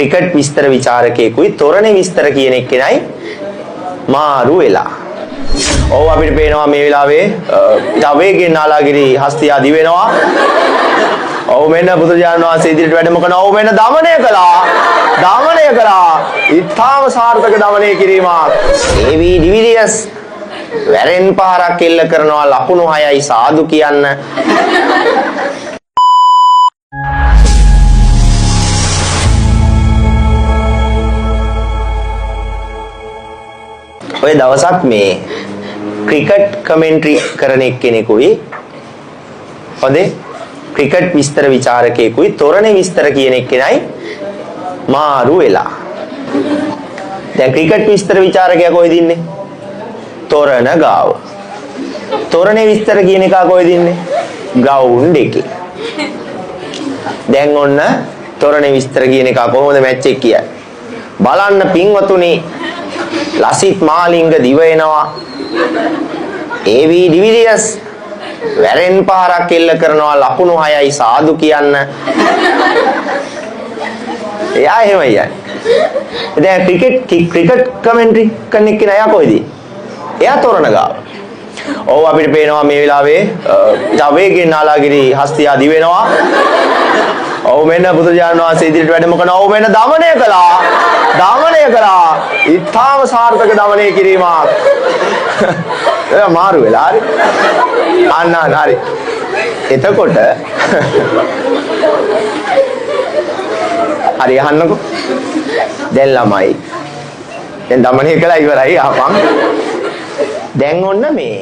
Cricket විස්තර විචාරකයෙකුයි තොරණේ විස්තර කියන එක්කෙනයි මාරු වෙලා. ඔව් අපිට පේනවා මේ වෙලාවේ තවේගෙන් නාලාගිරි හස්තිය ආදි වෙනවා. ඔව් මෙන්න බුදුරජාණන් වහන්සේ ඉදිරියට වැඩම කරනවා. ඔව් මෙන්න දමනය කළා. ඊටාම සාර්ථක දමනය කිරීමක්. ඒවි ඩිවිලියර්ස් වැරෙන් පහරක් එල්ල කරනවා ලකුණු 6යි සාදු කියන්න. ඔය දවසක් මේ ක්‍රිකට් කමෙන්ටරි කරන එක්කෙනෙකුයි හොඳේ ක්‍රිකට් විස්තර විචාරකයෙකුයි තොරණේ විස්තර කියන එක්කෙනයි මාරු වෙලා. දැන් ක්‍රිකට් විස්තර විචාරකයා කොහෙද ඉන්නේ? තොරණ ගාව. තොරණේ විස්තර කියන එක කොහෙද ඉන්නේ? ග්‍රවුන්ඩ් එකේ. දැන් ඔන්න තොරණේ විස්තර කියන එක කොහොමද මැච් එක කියන්නේ? බලන්න පින්වතුනි ලසිත් මාලිංග දිව එනවා. ඒවි ඩිවිලියර්ස් වැරෙන් පහරක් එල්ල කරනවා ලකුණු 6යි සාදු කියන්න. එයා එහෙම යන්නේ. දැන් ක්‍රිකට් කමෙන්ටරි කරන එක්කෙනා එයා කොහෙද? එයා තොරණ ගාව. ඔව් අපිට පේනවා මේ වෙලාවේ තවේගෙන් නාලාගිරි හස්තිය ආදි වෙනවා. ඔව් මෙන්න බුදුරජාණන් වහන්සේ ඉදිරියට වැඩම කරනවා. ඔව් මෙන්න දමනය කළා. ඊටාම සාර්ථක දමනය කිරීමක්. ඒක මාරු වෙලා හරි. අන්න හරි. එතකොට හරි අහන්නකෝ. දැන් ළමයි. දැන් දමනය කළා ඉවරයි ආපන්. දැන් ඔන්න මේ